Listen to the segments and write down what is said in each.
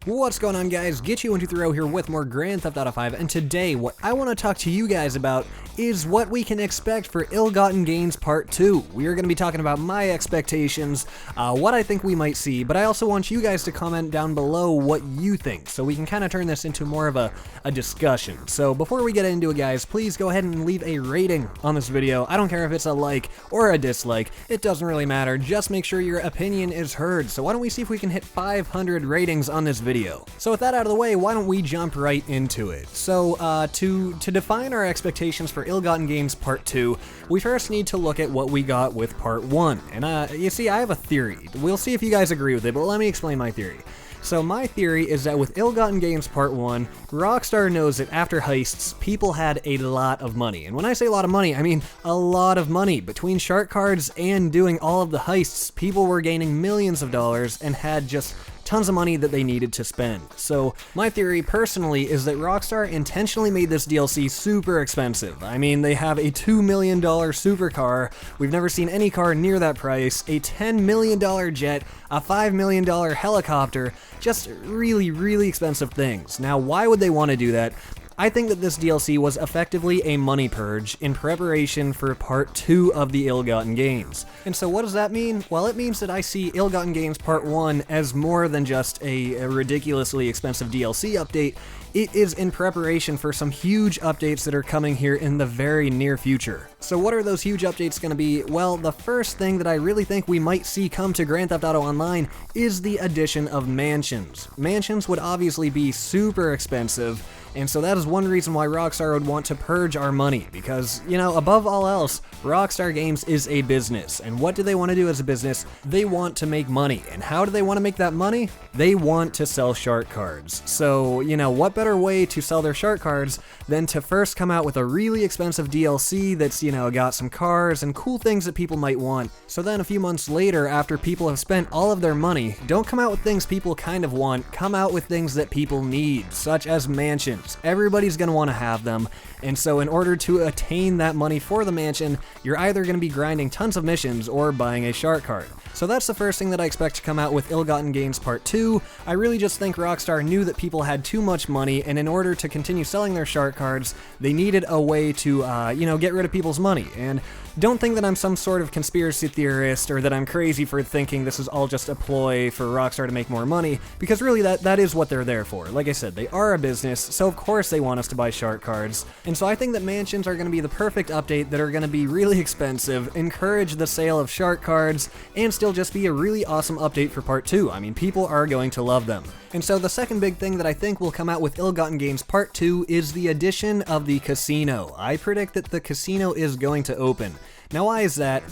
What's going on, guys? Get123 here with more Grand Theft Auto 5, and today what I want to talk to you guys about is what we can expect for Ill-Gotten Gains Part 2. We are going to be talking about my expectations, what I think we might see, but I also want you guys to comment down below what you think, so we can kind of turn this into more of a discussion. So before we get into it, guys, please go ahead and leave a rating on this video. I don't care if it's a like or a dislike, it doesn't really matter, just make sure your opinion is heard. So why don't we see if we can hit 500 ratings on this video. So with that out of the way, why don't we jump right into it? So to define our expectations for Ill-Gotten Gains Part 2, we first need to look at what we got with Part 1. And you see, I have a theory. We'll see if you guys agree with it, but let me explain my theory. So my theory is that with Ill-Gotten Gains Part 1, Rockstar knows that after heists, people had a lot of money. And when I say a lot of money, I mean a lot of money. Between shark cards and doing all of the heists, people were gaining millions of dollars and had just tons of money that they needed to spend. So my theory personally is that Rockstar intentionally made this DLC super expensive. I mean, they have a $2 million supercar, we've never seen any car near that price, a $10 million jet, a $5 million helicopter, just really expensive things. Now, why would they want to do that? I think that this DLC was effectively a money purge in preparation for Part 2 of the Ill-Gotten Gains. And so what does that mean? Well, it means that I see Ill-Gotten Gains Part 1 as more than just a ridiculously expensive DLC update. It is in preparation for some huge updates that are coming here in the very near future. So what are those huge updates going to be? Well, the first thing that I really think we might see come to Grand Theft Auto Online is the addition of mansions. Mansions would obviously be super expensive, and so that is one reason why Rockstar would want to purge our money, because, you know, above all else, Rockstar Games is a business, and what do they want to do as a business? They want to make money, and how do they want to make that money? They want to sell shark cards. So, you know, what better way to sell their shark cards than to first come out with a really expensive DLC that's, you know, got some cars and cool things that people might want, so then a few months later, after people have spent all of their money, don't come out with things people kind of want, come out with things that people need, such as mansions. Everybody's going to want to have them, and so in order to attain that money for the mansion, you're either going to be grinding tons of missions or buying a shark card. So that's the first thing that I expect to come out with Ill-Gotten Gains Part 2. I really just think Rockstar knew that people had too much money, and in order to continue selling their shark cards, they needed a way to, you know, get rid of people's money. And don't think that I'm some sort of conspiracy theorist or that I'm crazy for thinking this is all just a ploy for Rockstar to make more money, because really that is what they're there for. Like I said, they are a business, so of course they want us to buy shark cards. And so I think that mansions are going to be the perfect update that are going to be really expensive, encourage the sale of shark cards, and still just be a really awesome update for Part 2. I mean, people are going to love them. And so the second big thing that I think will come out with Ill-Gotten Gains Part 2 is the addition of the casino. I predict that the casino is going to open. Now, why is that?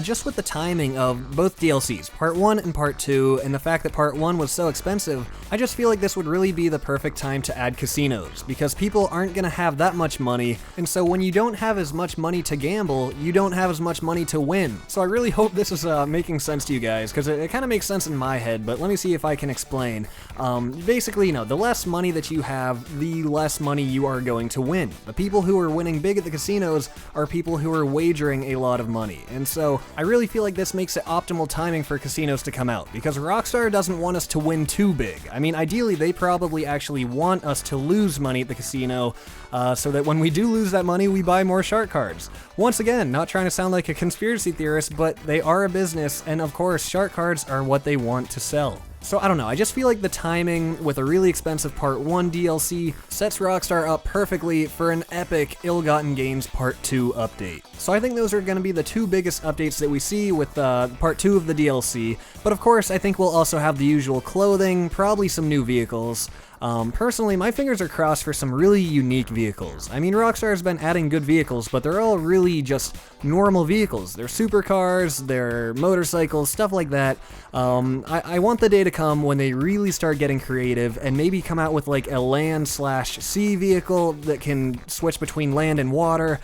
Just with the timing of both DLCs, Part 1 and Part 2, and the fact that Part 1 was so expensive, I just feel like this would really be the perfect time to add casinos, because people aren't going to have that much money, and so when you don't have as much money to gamble, you don't have as much money to win. So I really hope this is making sense to you guys, because it kind of makes sense in my head, but let me see if I can explain. Basically, you know, the less money that you have, the less money you are going to win. The people who are winning big at the casinos are people who are wagering a lot of money, and so I really feel like this makes it optimal timing for casinos to come out, because Rockstar doesn't want us to win too big. I mean, ideally they probably actually want us to lose money at the casino, so that when we do lose that money, we buy more shark cards. Once again, not trying to sound like a conspiracy theorist, but they are a business, and of course shark cards are what they want to sell. So I don't know, I just feel like the timing with a really expensive Part 1 DLC sets Rockstar up perfectly for an epic Ill-Gotten Gains Part 2 update. So I think those are going to be the two biggest updates that we see with Part 2 of the DLC, but of course I think we'll also have the usual clothing, probably some new vehicles. Personally, my fingers are crossed for some really unique vehicles. I mean, Rockstar has been adding good vehicles, but they're all really just normal vehicles. They're supercars, they're motorcycles, stuff like that. I want the day to come when they really start getting creative and maybe come out with like a land/sea vehicle that can switch between land and water,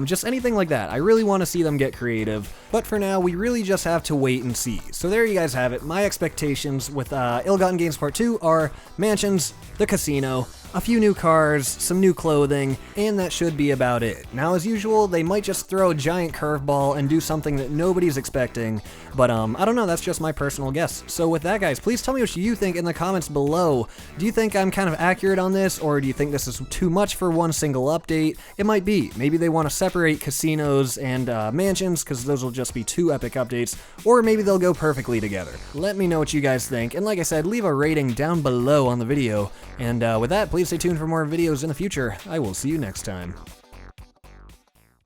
just anything like that. I really want to see them get creative, but for now, we really just have to wait and see. So there you guys have it. My expectations with Ill-Gotten Gains Part 2 are mansions, the casino, a few new cars, some new clothing, and that should be about it. Now, as usual, they might just throw a giant curveball and do something that nobody's expecting, but I don't know, that's just my personal guess. So with that, guys, please tell me what you think in the comments below. Do you think I'm kind of accurate on this, or do you think this is too much for one single update? It might be. Maybe they want to separate casinos and mansions, because those will just be two epic updates, or maybe they'll go perfectly together. Let me know what you guys think, and like I said, leave a rating down below on the video, and with that, please stay tuned for more videos in the future. I will see you next time.